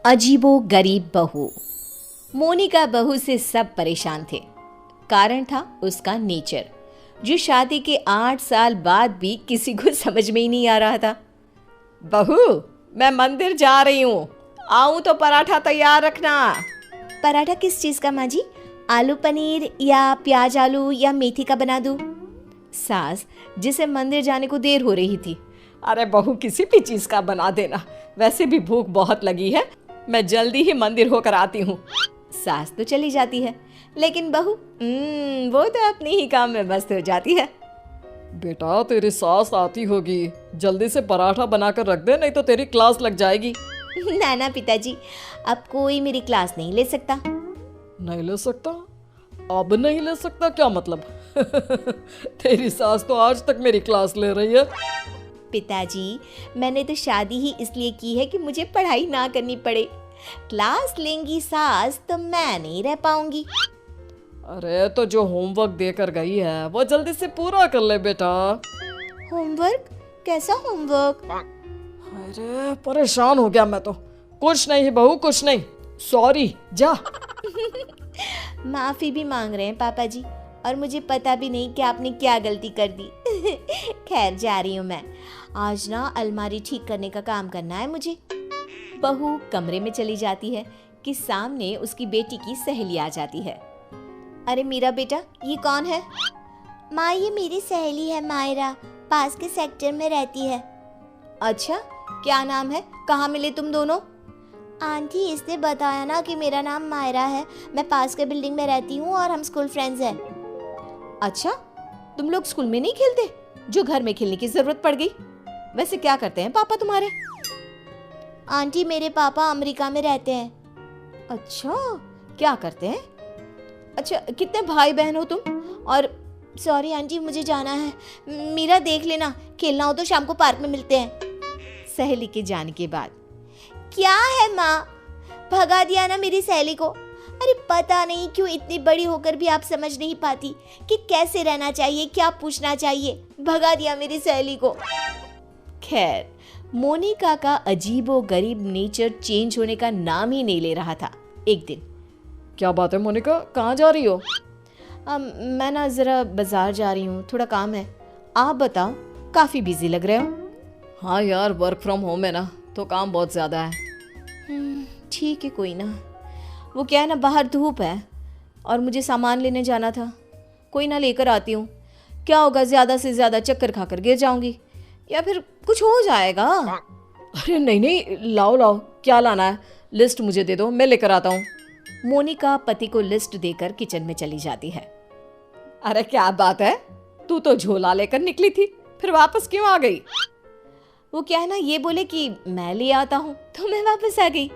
अजीबो गरीब बहू। मोनिका बहू से सब परेशान थे। कारण था उसका नेचर, जो शादी के 8 साल बाद भी किसी को समझ में ही नहीं आ रहा था। बहू, मैं मंदिर जा रही हूँ, आऊँ तो पराठा तैयार रखना। पराठा किस चीज़ का माँ जी? आलू पनीर या प्याज आलू या मेथी का बना दूँ? सास, जिसे मंदिर जाने को देर हो रही थी। अरे बहू, किसी भी चीज़ का बना देना, वैसे भी भूख बहुत लगी है, मैं जल्दी ही मंदिर होकर आती हूँ। सास तो चली जाती है, लेकिन बहू वो तो अपने ही काम में व्यस्त हो जाती है। बेटा, तेरी सास आती होगी, जल्दी से पराठा बनाकर रख दे, नहीं तो तेरी क्लास लग जाएगी। ना ना पिताजी, अब कोई मेरी क्लास नहीं ले सकता। नहीं ले सकता? अब नहीं ले सकता क्या मतलब? तेरी सास तो आज तक मेरी क्लास ले रही है। पिताजी, मैंने तो शादी ही इसलिए की है कि मुझे पढ़ाई ना करनी पड़े। क्लास लेंगी सास तो मैं नहीं रह पाऊंगी। अरे तो जो होमवर्क देकर गई है वो जल्दी से पूरा कर ले बेटा। होमवर्क? कैसा होमवर्क? अरे परेशान हो गया मैं तो। कुछ नहीं बहू, कुछ नहीं, सॉरी, जा। माफी भी मांग रहे हैं पापा जी, और मुझे पता भी नहीं कि आपने क्या गलती कर दी। खैर, जा रही हूँ मैं। आज ना अलमारी ठीक करने का काम करना है मुझे। बहू कमरे में चली जाती है कि सामने उसकी बेटी की सहेली आ जाती है। अरे मीरा बेटा, ये कौन है? माँ, ये मेरी सहेली है मायरा, पास के सेक्टर में रहती है। अच्छा, क्या नाम है? कहाँ मिले तुम दोनों? आंटी, इसने बताया ना कि मेरा नाम मायरा है, मैं पास के बिल्डिंग में रहती हूँ और हम स्कूल फ्रेंड्स हैं। अच्छा, तुम लोग स्कूल में नहीं खेलते जो घर में खेलने की जरूरत पड़ गई? वैसे क्या करते हैं पापा तुम्हारे? आंटी, मेरे पापा अमेरिका में रहते हैं। अच्छा, क्या करते हैं? अच्छा, कितने भाई बहन हो तुम? और सॉरी आंटी, मुझे जाना है। मीरा, देख लेना, खेलना हो तो शाम को पार्क में मिलते हैं। सहेली के जाने के बाद क्या है माँ, भगा दिया ना मेरी सहेली को। अरे पता नहीं क्यों इतनी बड़ी होकर भी आप समझ नहीं पाती कि कैसे रहना चाहिए, क्या पूछना चाहिए। भगा दिया मेरी सहेली को। खैर, मोनिका का अजीबो गरीब नेचर चेंज होने का नाम ही नहीं ले रहा था। एक दिन, क्या बात है मोनिका, कहाँ जा रही हो? मैं ना जरा बाजार जा रही हूँ, थोड़ा काम है। आप बताओ, काफी बिजी लग रहे हो। हाँ यार, वर्क फ्रॉम होम है ना, तो काम बहुत ज़्यादा है। ठीक है, कोई ना। वो क्या है ना, बाहर धूप है और मुझे सामान लेने जाना था। कोई ना, लेकर आती हूँ। क्या होगा, ज़्यादा से ज़्यादा चक्कर खाकर गिर जाऊंगी या फिर कुछ हो जाएगा। अरे नहीं नहीं, लाओ लाओ, क्या लाना है? लिस्ट मुझे दे दो, मैं लेकर आता हूँ। मोनिका पति को लिस्ट देकर किचन में चली जाती है। अरे क्या बात है, तू तो झोला लेकर निकली थी, फिर वापस क्यों आ गई? वो क्या है ना, ये बोले कि मैं ले आता हूँ तो मैं वापस आ गई।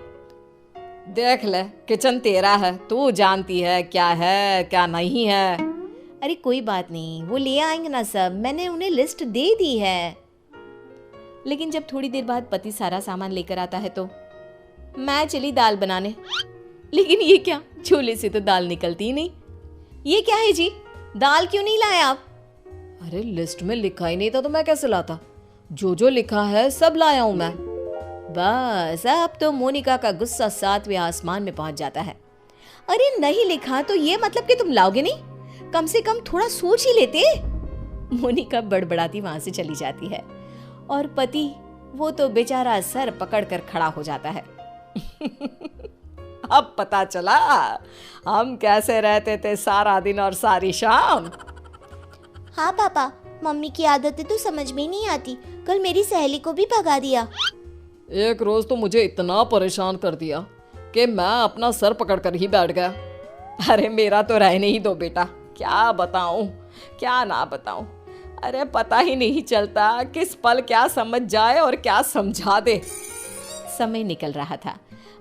देख ले, किचन तेरा है, तू जानती है क्या है क्या नहीं है। अरे कोई बात नहीं, वो ले आएंगे ना सब, मैंने उन्हें लिस्ट दे दी है। लेकिन जब थोड़ी देर बाद पति सारा सामान लेकर आता है तो मैं चली दाल बनाने। लेकिन ये क्या, झोले से तो दाल निकलती ही नहीं। ये क्या है जी, दाल क्यों नहीं लाए आप? अरे लिस्ट में लिखा ही नहीं था तो मैं कैसे लाता? जो लिखा है सब लाया हूं मैं। बस अब तो मोनिका का गुस्सा 7वें आसमान में पहुंच जाता है। अरे नहीं लिखा तो ये मतलब कि तुम लाओगे नहीं? कम से कम थोड़ा सोच ही लेते। मोनिका बड़बड़ाती वहां से चली जाती है और पति, वो तो बेचारा सर पकड़कर खड़ा हो जाता है। अब पता चला हम कैसे रहते थे सारा दिन और सारी शाम। हाँ पापा, मम्मी की आदतें तो समझ में ही नहीं आती। कल मेरी सहेली को भी भगा दिया। एक रोज तो मुझे इतना परेशान कर दिया कि मैं अपना सर पकड़कर ही बैठ गया। अरे मेरा तो रहने ही दो बेटा, क्या बताऊं क्या ना बताऊं। अरे पता ही नहीं चलता किस पल क्या समझ जाए और क्या समझा दे। समय निकल रहा था,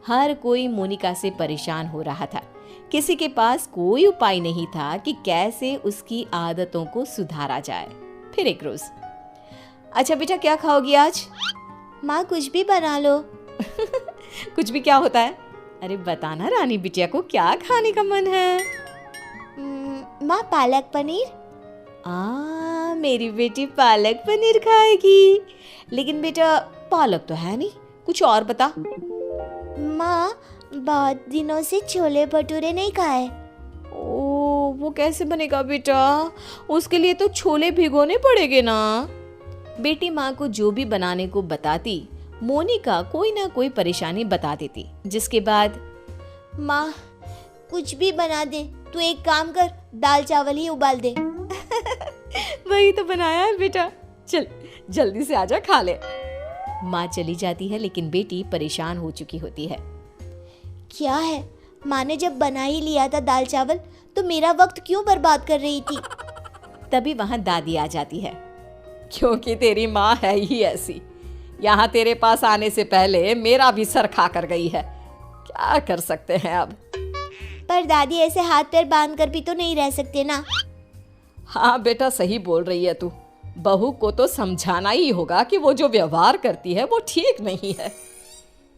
हर कोई मोनिका से परेशान हो रहा था। किसी के पास कोई उपाय नहीं था कि कैसे उसकी आदतों को सुधारा जाए। फिर एक रोज, अच्छा बेटा, क्या खाओगी आज? माँ, कुछ भी बना लो। कुछ भी क्या होता है? अरे बताना रानी बिटिया को, क्या खाने का मन है? माँ, पालक पनीर। मेरी बेटी पालक पनीर खाएगी। लेकिन बेटा, पालक तो है नहीं, कुछ और बता। माँ, बहुत दिनों से छोले भटूरे नहीं खाए। ओ, वो कैसे बनेगा बेटा? उसके लिए तो छोले भिगोने पड़ेंगे ना। बेटी माँ को जो भी बनाने को बताती, मोनिका कोई ना कोई परेशानी बता देती, जिसके बाद माँ कुछ भी बना दे, तू एक काम कर, दाल चावल ही उबाल दे। वही तो बनाया है बेटा, चल जल्दी से आजा खा ले। माँ चली जाती है, लेकिन बेटी परेशान हो चुकी होती है। क्या है, माँ ने जब बना ही लिया था दाल चावल, तो मेरा वक्त क्यों बर्बाद कर रही थी? तभी वहां दादी आ जाती है। क्योंकि तेरी माँ है ही ऐसी, यहाँ तेरे पास आने से पहले मेरा भी सर खा कर गई है। क्या कर सकते हैं अब। पर दादी, ऐसे हाथ पैर बांध कर भी तो नहीं रह सकते ना। हाँ बेटा, सही बोल रही है तू। बहू को तो समझाना ही होगा कि वो जो व्यवहार करती है वो ठीक नहीं है।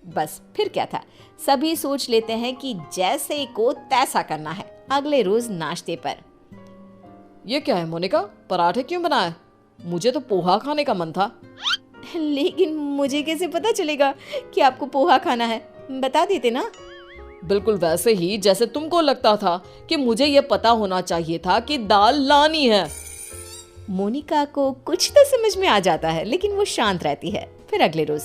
बस फिर क्या था, सभी सोच लेते हैं कि जैसे को तैसा करना है। अगले रोज नाश्ते पर, ये क्या है मोनिका, पराठे क्यों बनाए? मुझे तो पोहा खाने का मन था। लेकिन मुझे कैसे पता चलेगा कि आपको पोहा खाना है? बता देते ना। बिल्कुल वैसे ही जैसे तुमको लगता था कि मुझे ये पता होना चाहिए था कि दाल लानी है। मोनिका को कुछ तो समझ में आ जाता है, लेकिन वो शांत रहती है। फिर अगले रोज,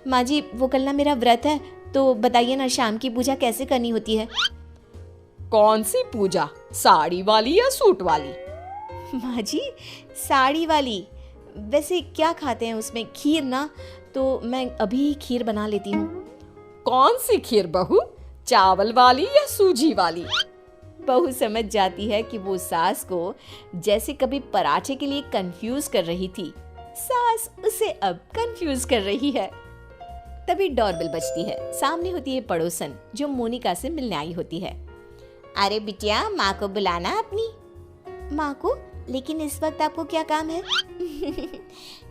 माँ जी, वो कल ना मेरा व्रत है, तो बताइए ना शाम की पूजा कैसे करनी होती है? कौन सी पूजा, साड़ी वाली या सूट वाली? माँ जी, साड़ी वाली। वैसे क्या खाते हैं उसमें? खीर ना, तो मैं अभी खीर बना लेती हूँ। कौन सी खीर बहू, चावल वाली या सूजी वाली? बहू समझ जाती है कि वो सास को जैसे कभी पराठे के लिए कंफ्यूज कर रही थी, सास उसे अब कंफ्यूज कर रही है। तभी डोरबेल बजती है। सामने होती है पड़ोसन, जो मोनिका से मिलने आई होती है। अरे बिटिया, माँ को बुलाना अपनी। माँ को? लेकिन इस वक्त आपको क्या काम है?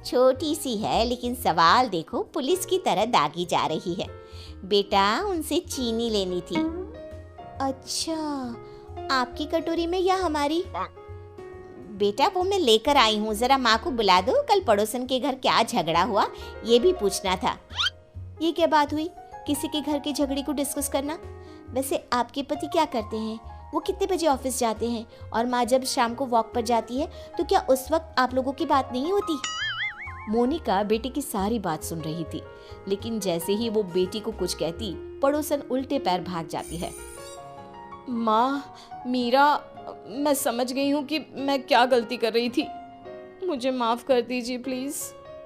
छोटी सी है, लेकिन सवाल देखो, पुलिस की तरह दागी जा रही है। बेटा, उनसे चीनी लेनी थी। अच्छा, आपकी कटोरी में या हमारी? बेटा, वो मैं लेकर आई हूँ, जरा माँ को बुला दो। कल पड़ोसन के घर क्या झगड़ा हुआ, ये भी पूछना था। ये क्या बात हुई, किसी के घर के झगड़े को डिस्कस करना? वैसे आपके पति क्या करते हैं? वो कितने बजे ऑफिस जाते हैं? और माँ जब शाम को वॉक पर जाती है, तो क्या उस वक्त आप लोगों की बात नहीं होती? मोनिका बेटी की सारी बात सुन रही थी, लेकिन जैसे ही वो बेटी को कुछ कहती, पड़ोसन उल्टे पैर भाग जाती है। माँ, मीरा, मैं समझ गई हूँ कि मैं क्या गलती कर रही थी। मुझे माफ कर दीजिए प्लीज।